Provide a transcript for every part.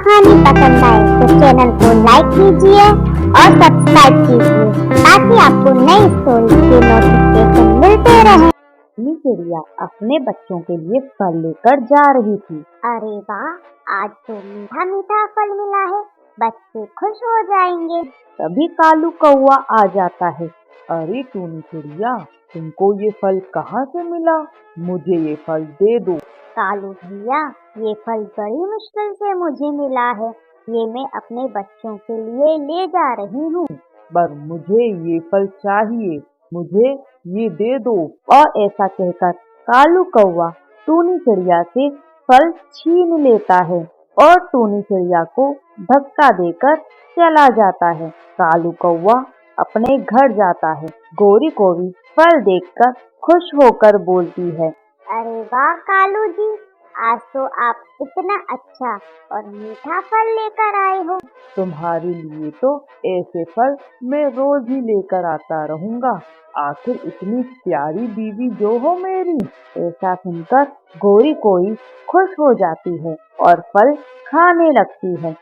कहानी पसंद आए तो चैनल को लाइक कीजिए और सब्सक्राइब कीजिए ताकि आपको नई स्टोरी के नोटिफिकेशन मिलते रहे। चिड़िया अपने बच्चों के लिए फल लेकर जा रही थी। अरे वाह, आज तो मीठा मीठा फल मिला है, बच्चे खुश हो जाएंगे। तभी कालू कौवा आ जाता है। अरे टूनी चिड़िया, तुमको ये फल कहाँ से मिला? मुझे ये फल दे दो। कालू भैया, ये फल बड़ी मुश्किल से मुझे मिला है, ये मैं अपने बच्चों के लिए ले जा रही हूँ। पर मुझे ये फल चाहिए, मुझे ये दे दो। और ऐसा कहकर कालू कौवा टूनी चिड़िया से फल छीन लेता है और टूनी चिड़िया को धक्का देकर चला जाता है। कालू कौवा अपने घर जाता है। गोरी को भी फल देखकर खुश होकर बोलती है, अरे वाह कालू जी, आज तो आप इतना अच्छा और मीठा फल लेकर आए हो। तुम्हारे लिए तो ऐसे फल मैं रोज ही लेकर आता रहूंगा। आखिर इतनी प्यारी बीवी जो हो मेरी। ऐसा सुनकर गोरी कोई खुश हो जाती है और फल खाने लगती है।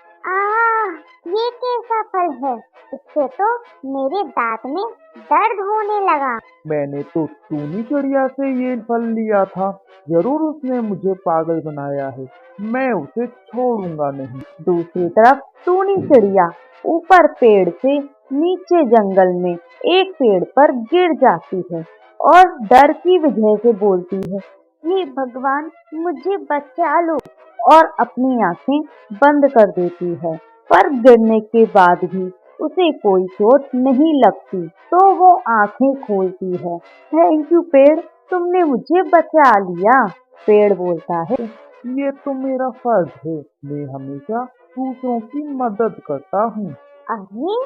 ये कैसा फल है? इससे तो मेरे दांत में दर्द होने लगा। मैंने तो टूनी चिड़िया से ये फल लिया था, जरूर उसने मुझे पागल बनाया है, मैं उसे छोड़ूंगा नहीं। दूसरी तरफ टूनी चिड़िया ऊपर पेड़ से नीचे जंगल में एक पेड़ पर गिर जाती है और डर की वजह से बोलती है, हे भगवान, मुझे बचा लो। और अपनी आंखें बंद कर देती है। पर गिरने के बाद भी उसे कोई चोट नहीं लगती, तो वो आंखें खोलती है। थैंक यू पेड़, तुमने मुझे बचा लिया। पेड़ बोलता है, ये तो मेरा फर्ज है, मैं हमेशा दूसरों की मदद करता हूँ। अरे,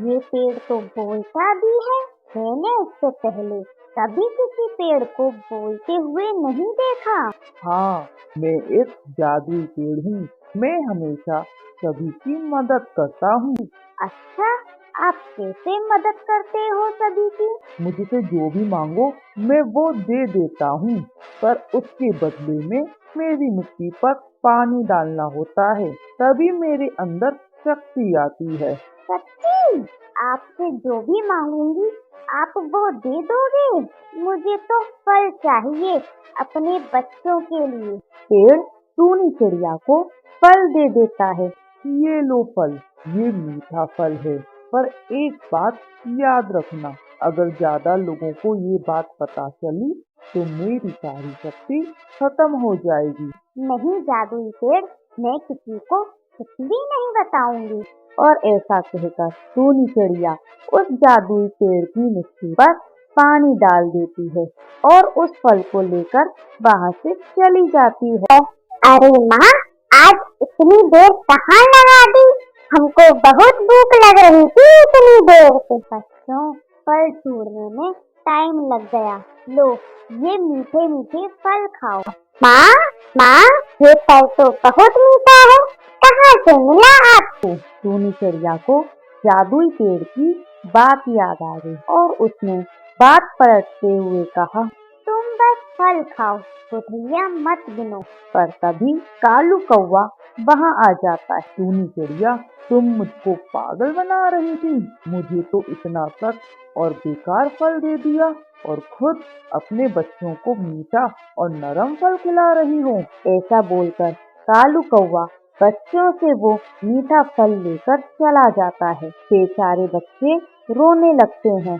ये पेड़ तो बोलता भी है। मैंने इससे पहले कभी किसी पेड़ को बोलते हुए नहीं देखा। हाँ, मैं एक जादुई पेड़ हूँ, मैं हमेशा सभी की मदद करता हूँ। अच्छा, आप कैसे मदद करते हो सभी की? मुझसे जो भी मांगो मैं वो दे देता हूँ, पर उसके बदले में मेरी मिट्टी पर पानी डालना होता है, तभी मेरे अंदर शक्ति आती है। सच्ची? आपसे जो भी मांगूंगी आप वो दे दोगे? मुझे तो फल चाहिए अपने बच्चों के लिए। पेड़ टूनी चिड़िया को फल दे देता है। ये लो फल, ये मीठा फल है, पर एक बात याद रखना, अगर ज्यादा लोगों को ये बात पता चली तो मेरी सारी शक्ति खत्म हो जाएगी। नहीं जादुई पेड़, मैं किसी को कुछ भी नहीं बताऊंगी। और ऐसा कहकर टूनी चिड़िया उस जादुई पेड़ की मिट्टी पर पानी डाल देती है और उस फल को लेकर वहाँ से चली जाती है। अरे माँ, आज इतनी देर कहाँ लगा दी? हमको बहुत भूख लग रही थी इतनी देर से। बच्चों, फल ढूंढने में टाइम लग गया। लो, ये मीठे मीठे फल खाओ। माँ, ये फल तो बहुत मीठा है, कहाँ से मिला आपको? टूनी चिड़िया को जादुई पेड़ की बात याद आ गई और उसने बात पलटते हुए कहा, तुम बस फल खाओ, बुद्धियाँ मत गिनो। पर तभी कालू कौवा वहाँ आ जाता है। टूनी चिड़िया, तुम मुझको पागल बना रही थी, मुझे तो इतना सख्त और बेकार फल दे दिया और खुद अपने बच्चों को मीठा और नरम फल खिला रही हो। ऐसा बोलकर कालू कौवा बच्चों से वो मीठा फल लेकर चला जाता है। बेचारे बच्चे रोने लगते हैं।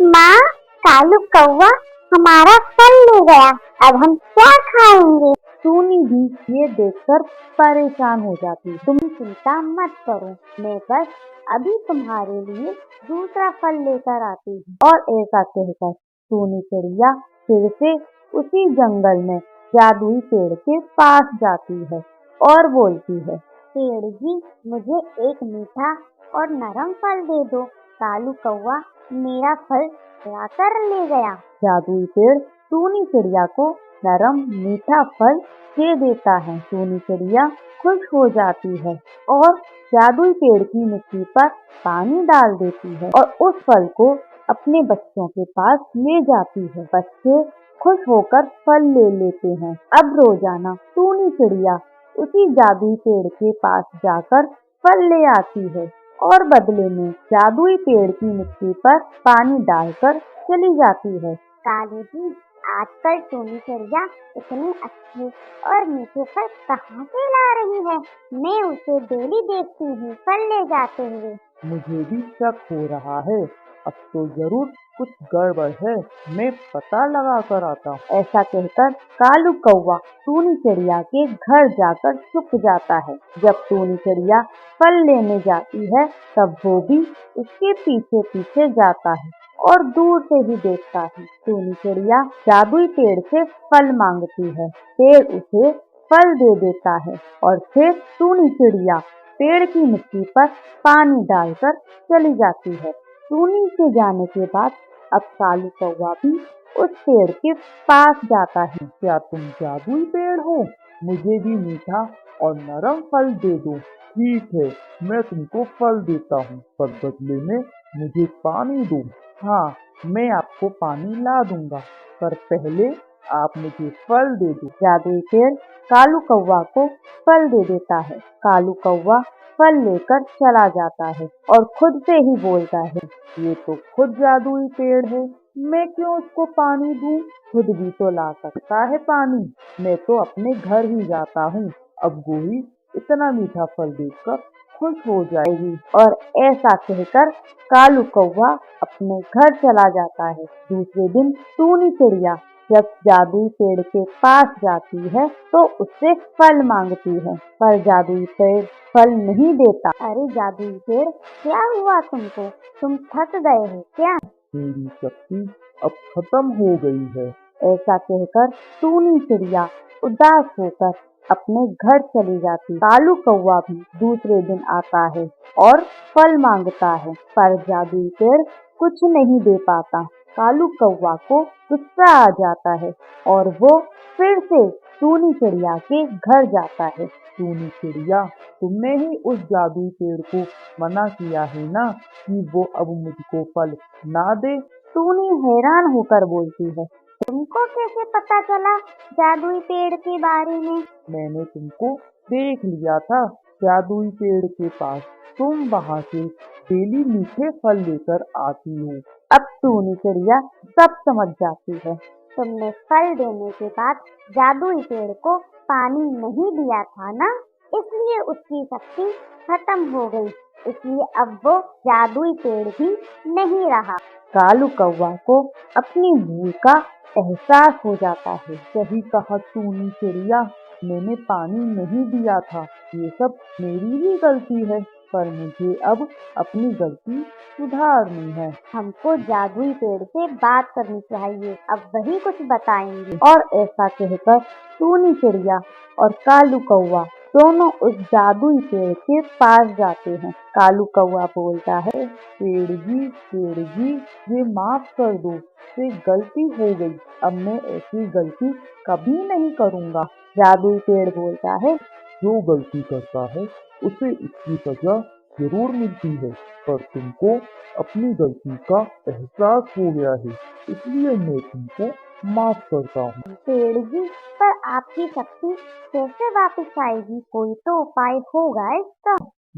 माँ, कालू कौवा हमारा फल ले गया, अब हम क्या खाएंगे? टूनी भी ये देखकर परेशान हो जाती है। तुम चिंता मत करो, मैं बस अभी तुम्हारे लिए दूसरा फल लेकर आती हूँ। और ऐसा कहकर टूनी चिड़िया फिर से उसी जंगल में जादुई पेड़ के पास जाती है और बोलती है, पेड़ जी, मुझे एक मीठा और नरम फल दे दो। कालू कौवा मेरा फल लाकर ले गया। जादुई पेड़ टूनी चिड़िया को नरम मीठा फल दे देता है। टूनी चिड़िया खुश हो जाती है और जादुई पेड़ की मिट्टी पर पानी डाल देती है और उस फल को अपने बच्चों के पास ले जाती है। बच्चे खुश होकर फल ले लेते हैं। अब रोजाना टूनी चिड़िया उसी जादुई पेड़ के पास जाकर फल ले आती है और बदले में जादुई पेड़ की मिट्टी पर पानी डालकर चली जाती है। कालू जी, आजकल टूनी चिड़िया इतने अच्छे और मीठे फल कहाँ से ला रही है? मैं उसे डेली देखती हूँ फल ले जाते हुए। मुझे भी शक हो रहा है। अब तो जरूर कुछ गड़बड़ है, मैं पता लगा कर आता हूँ। ऐसा कहकर कालू कौवा टूनी चिड़िया के घर जाकर छुप जाता है। जब टूनी चिड़िया फल लेने जाती है तब वो भी उसके पीछे पीछे जाता है और दूर से ही देखता है। टूनी चिड़िया जादुई पेड़ से फल मांगती है। पेड़ उसे फल दे देता है और फिर टूनी चिड़िया पेड़ की मिट्टी पर पानी डालकर चली जाती है। टूनी के जाने के बाद अब कालू कौवा भी उस पेड़ के पास जाता है। क्या तुम जादुई पेड़ हो? मुझे भी मीठा और नरम फल दे दो। ठीक है, मैं तुमको फल देता हूँ, पर बदले में मुझे पानी दो। हाँ, मैं आपको पानी ला दूंगा, पर पहले आप मुझे फल दे दो। जादुई पेड़ कालू कौवा को फल दे देता है। कालू कौवा फल लेकर चला जाता है और खुद से ही बोलता है, ये तो खुद जादुई पेड़ है, मैं क्यों उसको पानी दूं? खुद भी तो ला सकता है पानी। मैं तो अपने घर ही जाता हूँ। अब गोही इतना मीठा फल देखकर खुश हो जाएगी। और ऐसा कहकर कालू कौवा अपने घर चला जाता है। दूसरे दिन टूनी चिड़िया जब जादुई पेड़ के पास जाती है तो उससे फल मांगती है, पर जादुई पेड़ फल नहीं देता। अरे जादुई पेड़, क्या हुआ तुमको? तुम थक गए हो क्या? मेरी शक्ति अब खत्म हो गई है। ऐसा कहकर टूनी चिड़िया उदास होकर अपने घर चली जाती। कालू कौवा भी दूसरे दिन आता है और फल मांगता है, पर जादुई पेड़ कुछ नहीं दे पाता। कालू कौवा को गुस्सा आ जाता है और वो फिर से टूनी चिड़िया के घर जाता है। टूनी चिड़िया, तुमने ही उस जादुई पेड़ को मना किया है ना कि वो अब मुझको फल ना दे? टूनी हैरान होकर बोलती है, तुमको कैसे पता चला जादुई पेड़ के बारे में? मैंने तुमको देख लिया था जादुई पेड़ के पास। तुम वहाँ से डेली मीठे फल लेकर आती हो। अब टूनी चिड़िया सब समझ जाती है। तुमने फल देने के बाद जादुई पेड़ को पानी नहीं दिया था ना, इसलिए उसकी शक्ति खत्म हो गई। इसलिए अब वो जादुई पेड़ भी नहीं रहा। कालू कौवा को अपनी भूल का एहसास हो जाता है। सही कहा टूनी चिड़िया, मैंने पानी नहीं दिया था, ये सब मेरी ही गलती है, पर मुझे अब अपनी गलती सुधारनी है। हमको जादुई पेड़ से बात करनी चाहिए, अब वही कुछ बताएंगे। और ऐसा कहकर टूनी चिड़िया और कालू कौवा दोनों उस जादुई पेड़ के पास जाते हैं। कालू कौवा बोलता है, पेड़ जी, ये माफ कर दो, से गलती हो गई, अब मैं ऐसी गलती कभी नहीं करूँगा। जादुई पेड़ बोलता है, जो गलती करता है उसे इसकी सजा जरूर मिलती है, पर तुमको अपनी गलती का एहसास हो गया है, इसलिए मैं तुमको माफ करता हूँ। पेड़ जी, पर आपकी शक्ति कैसे वापस आएगी? कोई तो उपाय होगा इसका।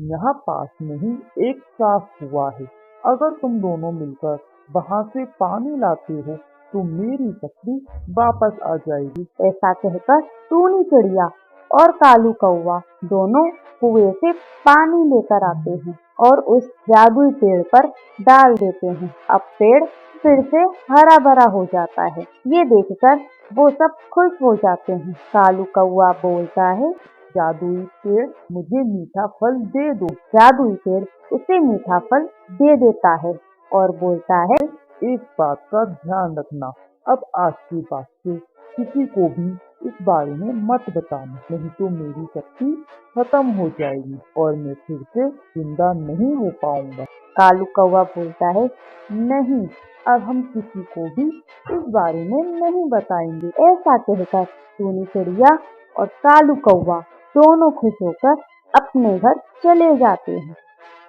यहाँ पास में ही एक साफ कुआं है, अगर तुम दोनों मिलकर वहाँ से पानी लाते हो तो मेरी शक्ति वापस आ जाएगी। ऐसा कहकर टूनी चिड़िया और कालू कौवा दोनों कुएं से पानी लेकर आते हैं और उस जादुई पेड़ पर डाल देते हैं। अब पेड़ फिर से हरा भरा हो जाता है। ये देखकर वो सब खुश हो जाते हैं। कालू कौवा बोलता है, जादुई पेड़ मुझे मीठा फल दे दो। जादुई पेड़ उसे मीठा फल दे देता है और बोलता है, एक बात का ध्यान रखना, अब आज के बाद से किसी को भी इस बारे में मत बताना, नहीं तो मेरी शक्ति खत्म हो जाएगी और मैं फिर से जिंदा नहीं हो पाऊंगा। कालू कौवा बोलता है, नहीं, अब हम किसी को भी इस बारे में नहीं बताएंगे। ऐसा कहकर टूनी चिड़िया और कालू कौवा दोनों खुश होकर अपने घर चले जाते हैं।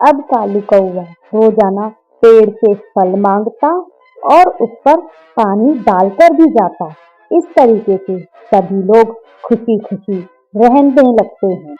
अब कालू कौवा रोजाना पेड़ से फल मांगता और उस पर पानी डालकर भी जाता। इस तरीके से सभी लोग खुशी खुशी रहने लगते हैं।